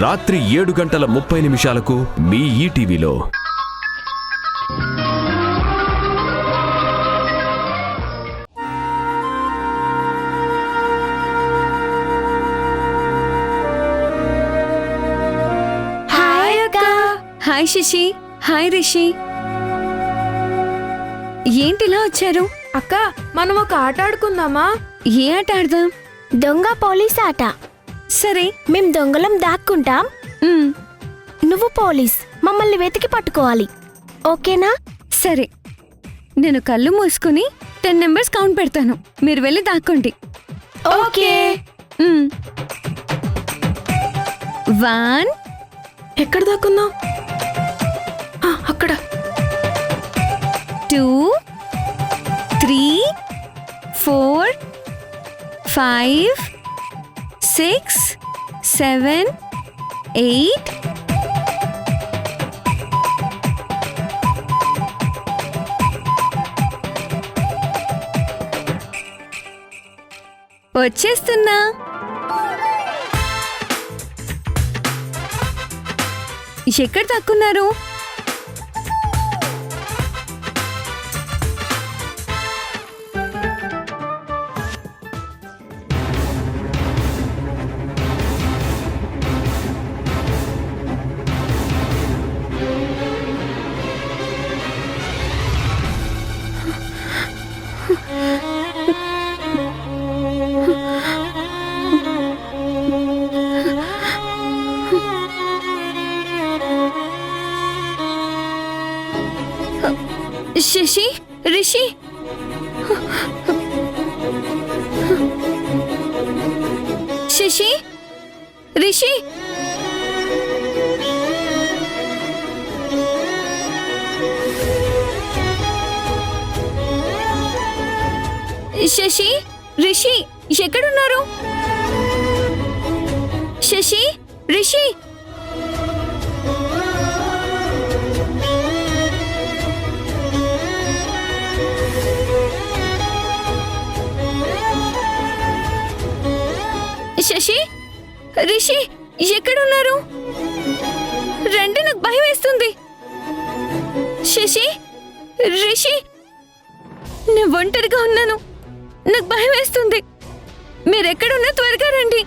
రాత్రి 7:30 మీ ఈటీవీలో. Hi Shashi. Hi Rishi. ఏంటిలా వచ్చారు? అక్క, మనం ఒక ఆట ఆడుకుందామా? ఏ ఆట ఆడదాం? దొంగ పోలీస్ ఆట. సరే. మేం దొంగలం దాక్కుంటాం, నువ్వు పోలీస్, మమ్మల్ని వెతికి పట్టుకోవాలి. ఓకేనా? సరే. నేను కళ్ళు మూసుకుని 10 నెంబర్స్ కౌంట్ పెడతాను. మీరు వెళ్ళి దాక్కోండి. ఓకే. 1. ఎక్కడ దాక్కుందాం? అక్కడ. 2, 3, 4, 5, 6, 7, 8. వచ్చేస్తున్నా. ఎక్కడ దాక్కున్నారు? శశి, రిషి, శశి, రిషి. శశి, రిషి ఎక్కడున్నారు? శశి, రిషి. శశి, రిషి ఎక్కడున్నారు? రండి, నాకు భయం వేస్తుంది. శశి, రిషి, నేను ఒంటరిగా ఉన్నాను, నాకు భయం వేస్తుంది. మీరెక్కడున్నా త్వరగా రండి.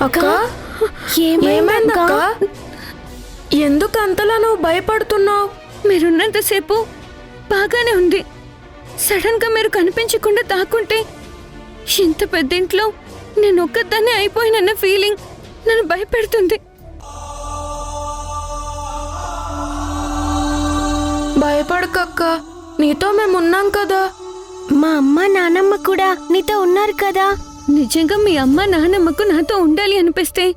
అక్క, ఏమైందక్క? ఎందుకు అంతలా నువ్వు భయపడుతున్నావు? మీరున్నంతసేపు బాగానే ఉంది. సడన్ గా మీరు కనిపించకుండా దాక్కుంటే ఇంత పెద్ద ఇంట్లో నేను ఒక్కదాన్నే అయిపోయినన్న ఫీలింగ్ నన్ను భయపెడుతుంది. భయపడకక్క, నీతో మేమున్నాం కదా. మా అమ్మ నానమ్మ కూడా నీతో ఉన్నారు కదా. నిజంగా మీ అమ్మ నాన్నమ్మకు నాతో ఉండాలి అనిపిస్తే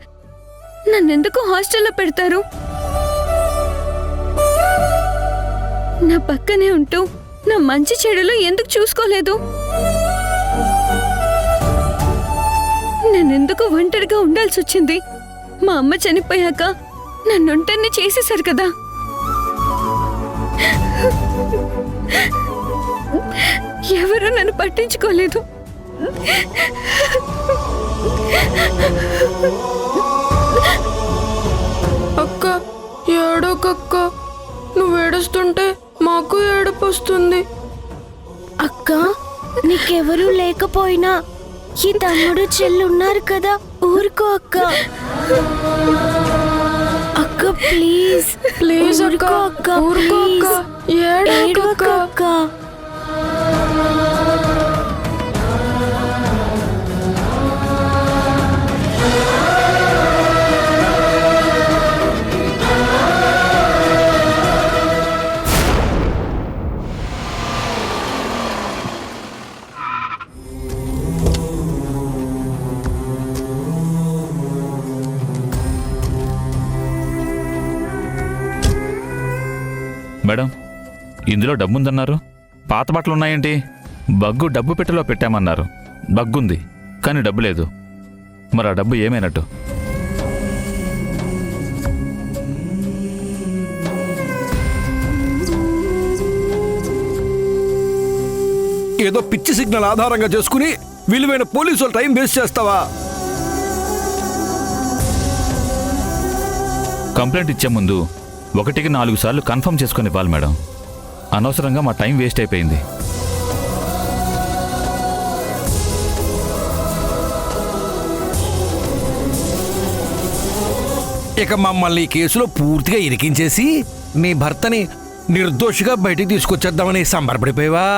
నన్నెందుకు హాస్టల్లో పెడతారు? నా పక్కనే ఉంటూ నా మంచి చెడులు ఎందుకు చూసుకోలేదు? నేనెందుకు ఒంటరిగా ఉండాల్సి వచ్చింది? మా అమ్మ చనిపోయాక నన్ను ఒంటరిని చేసేశారు కదా. ఎవరూ నన్ను పట్టించుకోలేదు. అక్క, ఏడోకక్క, నువ్వు ఏడుస్తుంటే మాకు ఏడుపు వస్తుంది. అక్క, నీకెవరూ లేకపోయినా ఈ తమ్ముడు చెల్లున్నారు కదా, ఊరుకో అక్క. అక్క ప్లీజ్, ప్లీజ్ అక్క, ఊరుకో అక్క, ఊరుకో అక్క, ఏడవకు అక్క. మేడం, ఇందులో డబ్బుందన్నారు, పాత బట్టలు ఉన్నాయేంటి? బగ్గు డబ్బు పెట్టెలో పెట్టామన్నారు. బగ్గుంది కానీ డబ్బు లేదు. మరి ఆ డబ్బు ఏమైనట్టు? ఏదో పిచ్చి సిగ్నల్ ఆధారంగా చేసుకుని విలువైన పోలీసులు టైం వేస్ట్ చేస్తావా? కంప్లైంట్ ఇచ్చే ముందు 1కి 4 సార్లు కన్ఫర్మ్ చేసుకొని ఇవ్వాలి మేడం. అనవసరంగా మా టైం వేస్ట్ అయిపోయింది. ఇక మమ్మల్ని ఈ కేసులో పూర్తిగా ఇరికించేసి నీ భర్తని నిర్దోషిగా బయటికి తీసుకొచ్చేద్దామని సంబరపడిపోయావా?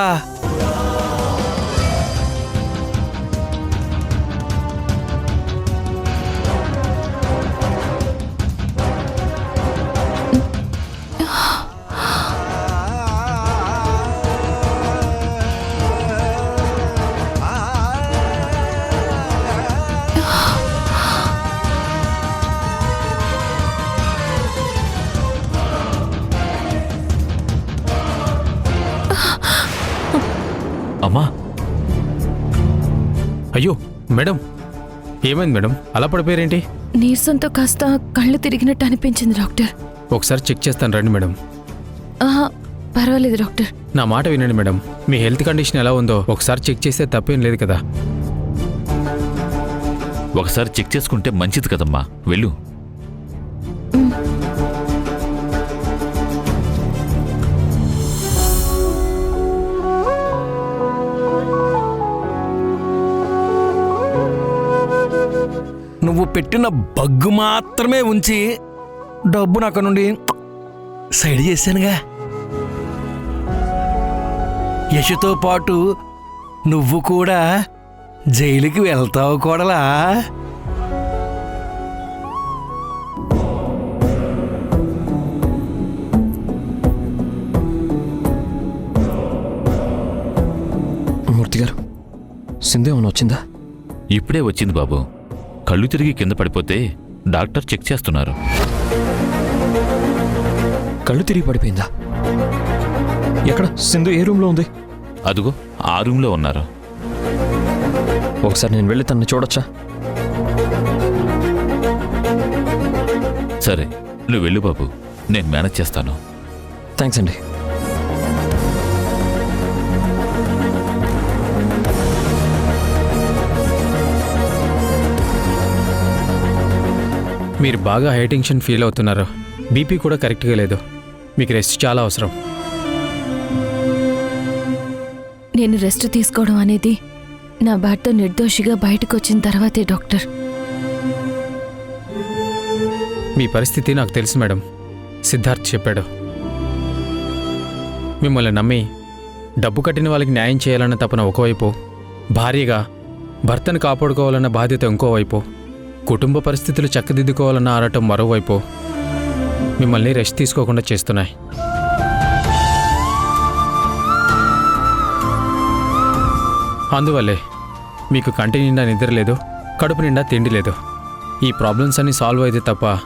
అమ్మా, అయ్యో మేడం, ఏమైంది మేడం? అలా పడిపోయారేంటి? నీరసంతో కాస్త కళ్ళు తిరిగినట్టు అనిపించింది డాక్టర్. ఒకసారి చెక్ చేస్తాను రండి మేడం. ఆహా, పర్వాలేదు డాక్టర్. నా మాట వినండి మేడం. మీ హెల్త్ కండిషన్ ఎలా ఉందో ఒకసారి చెక్ చేస్తే తప్పేం లేదు కదా. ఒకసారి చెక్ చేసుకుంటే మంచిది కదమ్మా, వెళ్ళు. నువ్వు పెట్టిన బగ్గు మాత్రమే ఉంచి డబ్బును అక్కడ నుండి సైడ్ చేశానుగా. యశతో పాటు నువ్వు కూడా జైలుకి వెళ్తావు కోడలా. మూర్తి గారు, సింధు ఏమైనా వచ్చిందా? ఇప్పుడే వచ్చింది బాబు. కళ్ళు తిరిగి కింద పడిపోతే డాక్టర్ చెక్ చేస్తున్నారు. కళ్ళు తిరిగి పడిపోయిందా? ఎక్కడ? సింధు ఏ రూమ్లో ఉంది? అదుగో ఆ రూమ్లో ఉన్నారు. ఒకసారి నేను వెళ్ళి తనని చూడొచ్చా? సరే, నువ్వు వెళ్ళు బాబు, నేను మేనేజ్ చేస్తాను. థ్యాంక్స్ అండి. మీరు బాగా హై టెన్షన్ ఫీల్ అవుతున్నారు. బీపీ కూడా కరెక్ట్గా లేదు. మీకు రెస్ట్ చాలా అవసరం. నేను రెస్ట్ తీసుకోవడం అనేది నా భర్త నిర్దోషిగా బయటకు వచ్చిన తర్వాతే డాక్టర్. మీ పరిస్థితి నాకు తెలుసు మేడం. సిద్ధార్థ్ చెప్పాడు. మిమ్మల్ని నమ్మి డబ్బు కట్టిన వాళ్ళకి న్యాయం చేయాలన్న తపన ఒకవైపు, భార్యగా భర్తను కాపాడుకోవాలన్న బాధ్యత ఇంకోవైపు, కుటుంబ పరిస్థితులు చక్కదిద్దుకోవాలన్న ఆరాటం మరోవైపు మిమ్మల్ని రెస్ట్ తీసుకోకుండా చేస్తున్నాయి. అందువల్లే మీకు కంటి నిండా నిద్ర లేదు, కడుపు నిండా తిండి లేదు. ఈ ప్రాబ్లమ్స్ అన్నీ సాల్వ్ అయితే తప్ప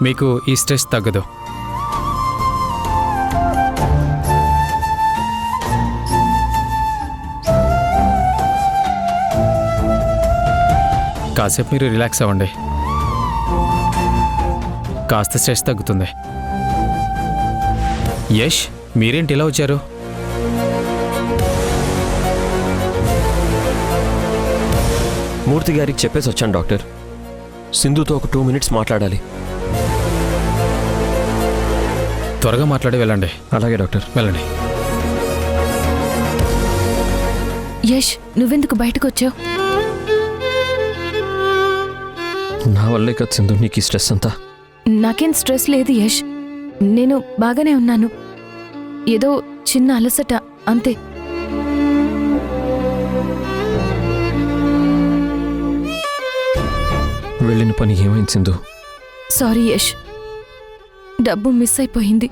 మీకు ఈ స్ట్రెస్ తగ్గదు. కాసేపు మీరు రిలాక్స్ అవ్వండి. కాస్త స్ట్రెస్ తగ్గుతుంది. యష్, మీరేంటి ఇలా వచ్చారు? మూర్తి గారికి చెప్పేసి వచ్చాను డాక్టర్. సింధుతో ఒక 2 minutes మాట్లాడాలి. త్వరగా మాట్లాడి వెళ్ళండి. అలాగే డాక్టర్. వెళ్ళండి. యష్, నువ్వెందుకు బయటకు వచ్చావు? నా వల్లే కదా సింధు నీకు ఈ స్ట్రెస్ అంతా. నాకేం స్ట్రెస్ లేదు యష్, నేను బాగానే ఉన్నాను. ఏదో చిన్న అలసట అంతే. వెళ్ళిన పని ఏమైంది సింధు? సారీ యష్, డబ్బు మిస్ అయిపోయింది.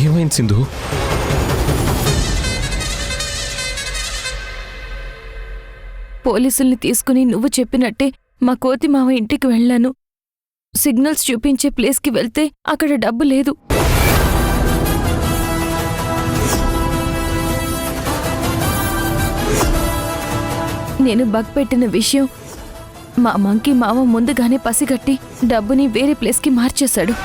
ఏమైంది సింధు? పోలీసుల్ని తీసుకుని నువ్వు చెప్పినట్టే మా కోతి మావ ఇంటికి వెళ్ళాను. సిగ్నల్స్ చూపించే ప్లేస్కి వెళ్తే అక్కడ డబ్బు లేదు. నేను బగ్ పెట్టిన విషయం మా మంకీ మావ ముందుగానే పసిగట్టి డబ్బుని వేరే ప్లేస్కి మార్చేశాడు.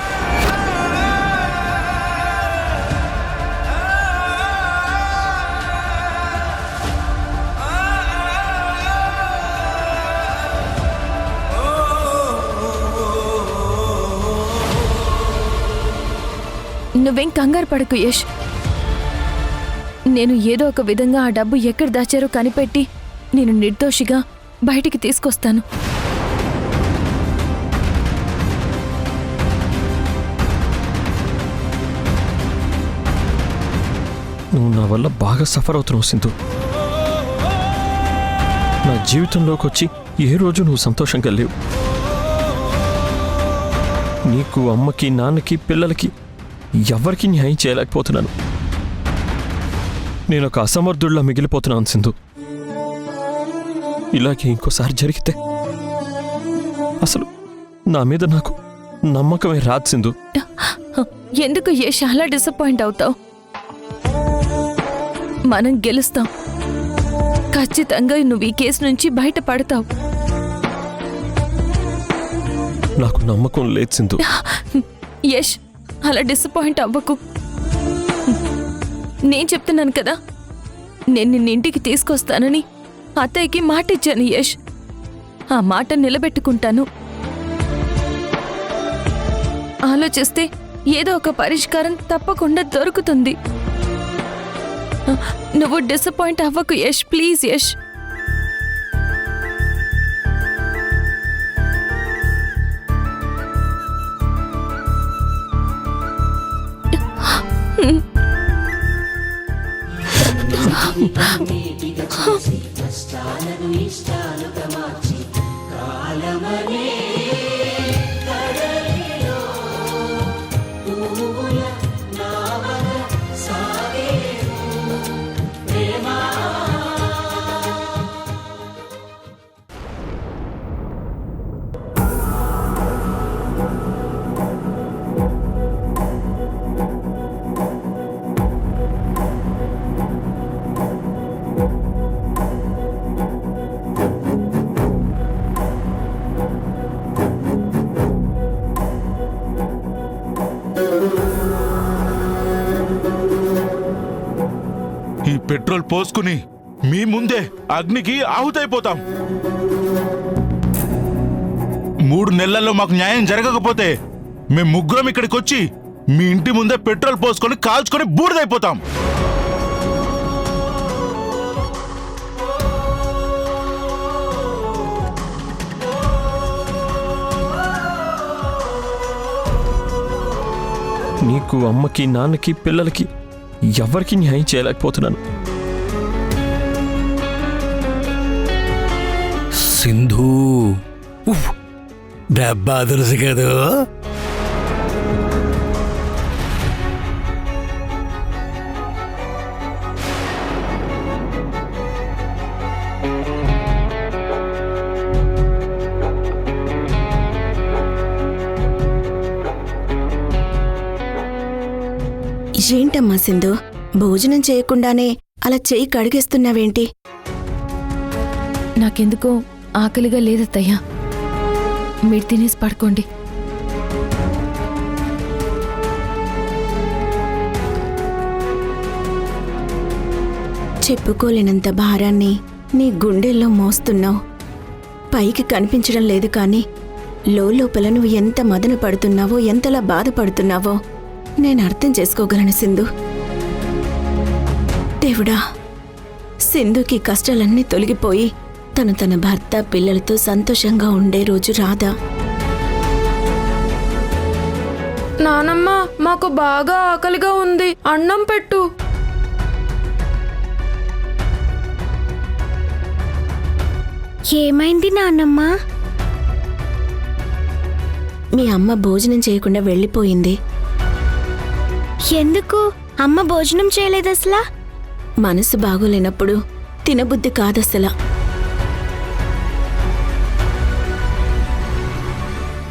నువ్వేం కంగారు పడకు యష్. నేను ఏదో ఒక విధంగా ఆ డబ్బు ఎక్కడ దాచారో కనిపెట్టి నేను నిర్దోషిగా బయటికి తీసుకొస్తాను. నువ్వు నా వల్ల బాగా సఫర్ అవుతున్నావు సింధు. నా జీవితంలోకి వచ్చి ఏ రోజు నువ్వు సంతోషంగా లేవు. నీకు, అమ్మకి, నాన్నకి, పిల్లలకి ఎవరికి న్యాయం చేయలేకపోతున్నాను. నేను ఒక అసమర్థుడిలా మిగిలిపోతున్నాను సింధు. ఇలాగే ఇంకోసారి జరిగితే అసలు నా మీద నాకు నమ్మకమే రాదు సింధు. ఎందుకు యష్ అలా డిసప్పాయింట్ అవుతావు? మనం గెలుస్తాం. ఖచ్చితంగా నువ్వు ఈ కేసు నుంచి బయటపడతావు. నాకు నమ్మకం లేదు సింధు. యష్ అలా డిసప్పాయింట్ అవ్వకు. నేను చెప్తున్నాను కదా, నేను నిన్న ఇంటికి తీసుకొస్తానని అత్తయ్యకి మాట ఇచ్చాను యష్. ఆ మాట నిలబెట్టుకుంటాను. ఆలోచిస్తే ఏదో ఒక పరిష్కారం తప్పకుండా దొరుకుతుంది. నువ్వు డిసప్పాయింట్ అవ్వకు యష్, ప్లీజ్ యష్. ఈ పెట్రోల్ పోసుకుని మీ ముందే అగ్నికి ఆహుతైపోతాం. 3 నెలల్లో మాకు న్యాయం జరగకపోతే మేము ముగ్గురం ఇక్కడికి వచ్చి మీ ఇంటి ముందే పెట్రోల్ పోసుకొని కాల్చుకొని బూడిదైపోతాం. నీకు, అమ్మకి, నాన్నకి, పిల్లలకి ఎవరికి న్యాయం చేయలేకపోతున్నాను. సింధు డబ్బా తెలుసు కదా. ఏంటమ్మా సింధు, భోజనం చేయకుండానే అలా చెయ్యి కడిగేస్తున్నావేంటి? నాకెందుకో ఆకలిగా లేదత్తయ్యా. మీరు తినేసి పడుకోండి. చెప్పుకోలేనంత భారాన్ని నీ గుండెల్లో మోస్తున్నావు. పైకి కనిపించడం లేదు కానీ లోపల నువ్వు ఎంత మదన పడుతున్నావో, ఎంతలా బాధపడుతున్నావో నేను అర్థం చేసుకోగలను సింధు. దేవుడా, సింధుకి కష్టాలన్నీ తొలగిపోయి తన భర్త, పిల్లలతో సంతోషంగా ఉండే రోజు రాదా? నానమ్మ, మాకు బాగా ఆకలిగా ఉంది, అన్నం పెట్టు. ఏమైంది నాన్నమ్మ? మీ అమ్మ భోజనం చేయకుండా వెళ్ళిపోయింది. ఎందుకు అమ్మ భోజనం చేయలేదసలా? మనసు బాగోలేనప్పుడు తినబుద్ధి కాదసలా.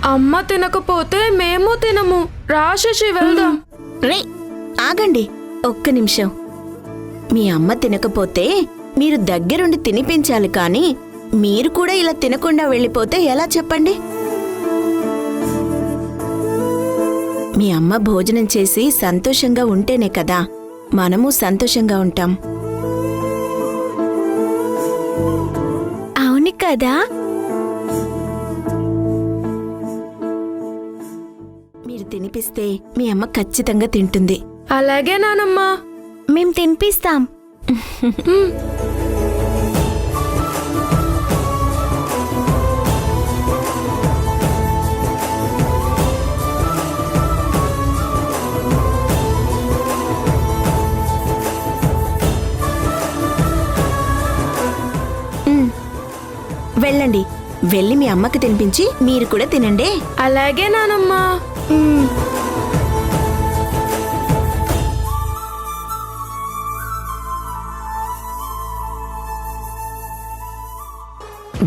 అమ్మ తినకపోతే మేము తినము. రా శశి వెళ్దాం. రే ఆగండి ఒక్క నిమిషం. మీ అమ్మ తినకపోతే మీరు దగ్గరుండి తినిపించాలి కానీ మీరు కూడా ఇలా తినకుండా వెళ్ళిపోతే ఎలా చెప్పండి? మీ అమ్మ భోజనం చేసి సంతోషంగా ఉంటేనే కదా మనము సంతోషంగా ఉంటాం. అవును కదా? మీరు తినిపిస్తే మీ అమ్మ ఖచ్చితంగా తింటుంది. అలాగే నానమ్మ. మేం తినిపిస్తాం. వెళ్ళండి, వెళ్ళి మీ అమ్మకి తినిపించి మీరు కూడా తినండి. అలాగే నానమ్మ.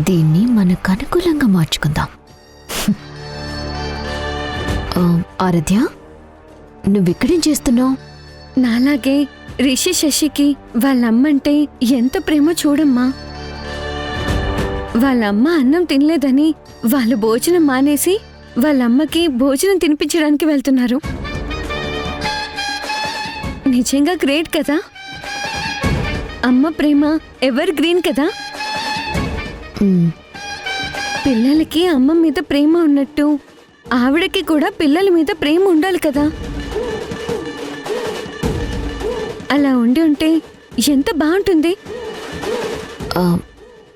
దీన్ని మనకు అనుకూలంగా మార్చుకుందాం. ఆరాధ్య, నువ్విక్కడేం చేస్తున్నావు? నాలాగే రిషి శశికి వాళ్ళమ్మంటే ఎంత ప్రేమ చూడమ్మా. వాళ్ళమ్మ అన్నం తినలేదని వాళ్ళు భోజనం మానేసి వాళ్ళమ్మకి భోజనం తినిపించడానికి వెళ్తున్నారు. నిజంగా గ్రేట్ కదా. అమ్మ ప్రేమ ఎవర్ గ్రీన్ కదా. పిల్లలకి అమ్మ మీద ప్రేమ ఉన్నట్టు ఆవిడకి కూడా పిల్లల మీద ప్రేమ ఉండాలి కదా. అలా ఉండి ఉంటే ఎంత బాగుంటుంది.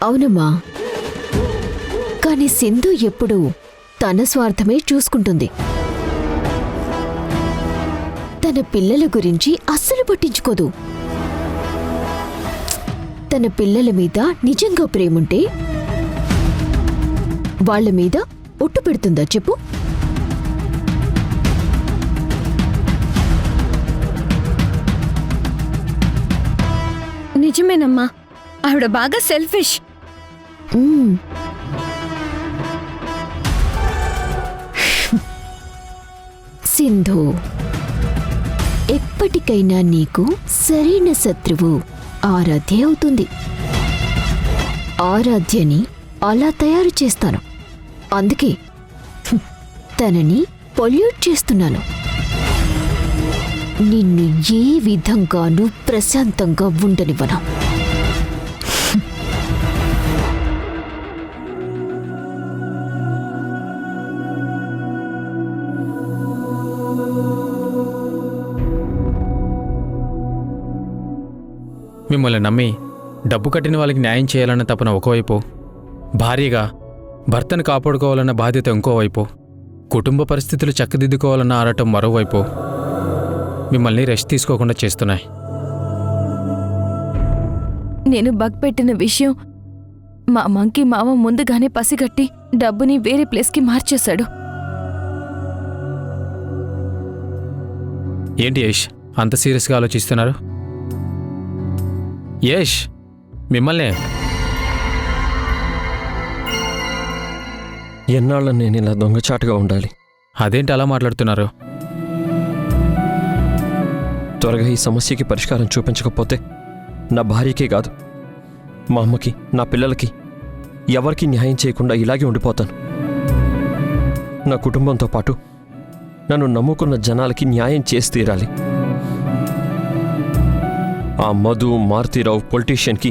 అవునమ్మా, కానీ సింధు ఎప్పుడూ తన స్వార్థమే చూసుకుంటుంది. తన పిల్లల గురించి అస్సలు పట్టించుకోదు. తన పిల్లల మీద నిజంగా ప్రేముంటే వాళ్ళ మీద ఒట్టు పెడుతుందా చెప్పు? నిజమేనమ్మా, ఆవిడ బాగా సెల్ఫిష్. సింధు, ఎప్పటికైనా నీకు సరైన శత్రువు ఆరాధ్య అవుతుంది. ఆరాధ్యని అలా తయారు చేస్తాను. అందుకే తనని పొల్యూట్ చేస్తున్నాను. నిన్ను ఏ విధంగానూ ప్రశాంతంగా ఉండనివ్వను. మిమ్మల్ని నమ్మి డబ్బు కట్టిన వాళ్ళకి న్యాయం చేయాలన్న తపన ఒకవైపు, భార్యగా భర్తను కాపాడుకోవాలన్న బాధ్యత ఇంకోవైపు, కుటుంబ పరిస్థితులు చక్కదిద్దుకోవాలన్న ఆరాటం మరోవైపు మిమ్మల్ని రెస్ట్ తీసుకోకుండా చేస్తున్నాయి. నేను బగ్ పెట్టిన విషయం మా మంకీ మామ ముందుగానే పసిగట్టి డబ్బుని వేరే ప్లేస్కి మార్చేశాడు. ఏంటి యష్ అంత సీరియస్గా ఆలోచిస్తున్నారు? యష్, మిమ్మల్నే. ఎన్నాళ్ళ నేను ఇలా దొంగచాటుగా ఉండాలి? అదేంటి అలా మాట్లాడుతున్నారు? త్వరగా ఈ సమస్యకి పరిష్కారం చూపించకపోతే నా భార్యకే కాదు, మా అమ్మకి, నా పిల్లలకి ఎవరికి న్యాయం చేయకుండా ఇలాగే ఉండిపోతాను. నా కుటుంబంతో పాటు నన్ను నమ్ముకున్న జనాలకి న్యాయం చేసి తీరాలి. ఆ మధు, మారుతీరావు పొలిటీషియన్కి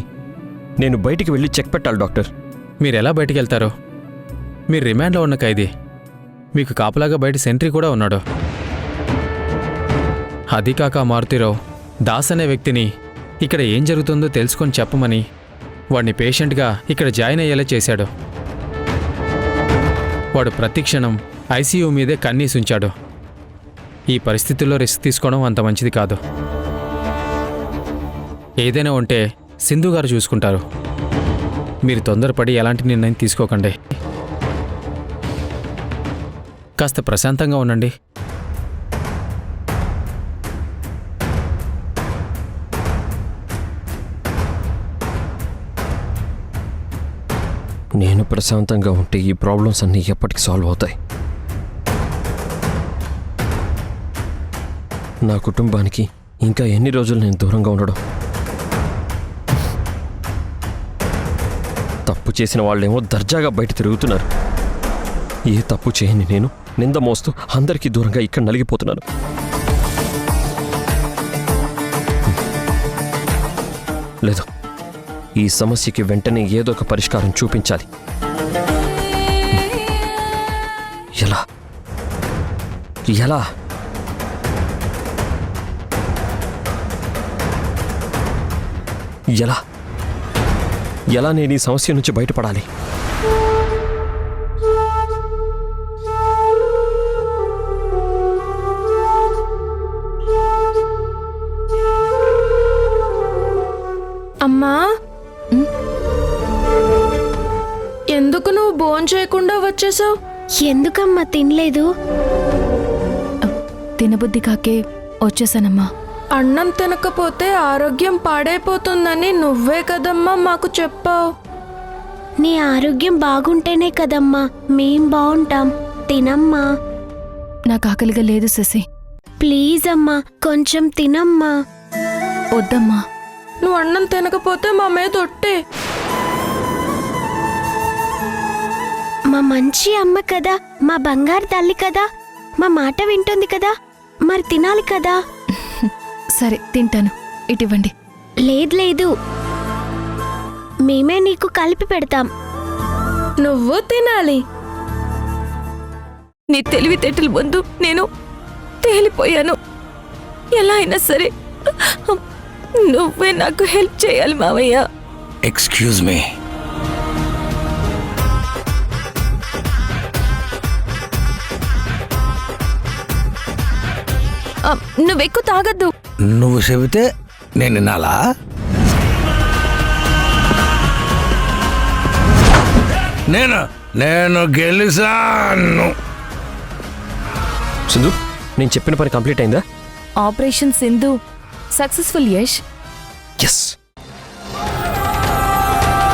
నేను బయటికి వెళ్ళి చెక్ పెట్టాలి డాక్టర్. మీరెలా బయటికి వెళ్తారో? మీరు రిమాండ్లో ఉన్న ఖైదీ. మీకు కాపలాగా బయట సెంట్రీ కూడా ఉన్నాడు. అది కాక మారుతీరావు దాస్ అనే వ్యక్తిని ఇక్కడ ఏం జరుగుతుందో తెలుసుకొని చెప్పమని వాడిని పేషెంట్గా ఇక్కడ జాయిన్ అయ్యేలా చేశాడు. వాడు ప్రతిక్షణం ఐసీయూ మీదే కన్నీసుంచాడు. ఈ పరిస్థితుల్లో రిస్క్ తీసుకోవడం అంత మంచిది కాదు. ఏదైనా ఉంటే సింధు గారు చూసుకుంటారు. మీరు తొందరపడి ఎలాంటి నిర్ణయం తీసుకోకండి. కాస్త ప్రశాంతంగా ఉండండి. నేను ప్రశాంతంగా ఉంటే ఈ ప్రాబ్లమ్స్ అన్నీ ఎప్పటికి సాల్వ్ అవుతాయి. నా కుటుంబానికి ఇంకా ఎన్ని రోజులు నేను దూరంగా ఉండడం? తప్పు చేసిన వాళ్ళేమో దర్జాగా బయట తిరుగుతున్నారు. ఏ తప్పు చేయని నేను నింద మోస్తూ అందరికీ దూరంగా ఇక్కడ నలిగిపోతున్నాను. లేదు, ఈ సమస్యకి వెంటనే ఏదో ఒక పరిష్కారం చూపించాలి. ఎలా ఎలా ఎలా ఎలా నేను ఈ సమస్య నుంచి బయటపడాలి? అమ్మా, ఎందుకు నువ్వు భోంచేయకుండా వచ్చేసావు? ఎందుకమ్మా తినలేదు? తినబుద్ధి కాకే వచ్చేసానమ్మా. అన్నం తినకపోతే ఆరోగ్యం పాడైపోతుందని నువ్వే కదమ్మా మాకు చెప్పావు. నీ ఆరోగ్యం బాగుంటేనే కదమ్మా మేం బాగుంటాం. తినమ్మా. నాకు ఆకలిగా లేదు శశి. ప్లీజ్ అమ్మా, కొంచెం తినమ్మా. వద్దమ్మా. నువ్వు అన్నం తినకపోతే మా మీద ఒట్టే. మా మంచి అమ్మ కదా, మా బంగారు తల్లి కదా, మా మాట వింటుంది కదా, మరి తినాలి కదా. సరే తింటాను, ఇటివ్వండి. లేదు లేదు, మేమే నీకు కలిపి పెడతాం. నువ్వు తినాలి. నీ తెలివితేటల ముందు నేను తేలిపోయాను. ఎలా అయినా సరే నువ్వే నాకు హెల్ప్ చేయాలి మావయ్య. Excuse me. నువ్వెక్కువ తాగద్దు. నువ్వు చెబితే నేను వినాలా? నేను గెలిచాను. సింధు, నేను చెప్పిన పని కంప్లీట్ అయిందా? Operation Sindhu successful Yash. Yes.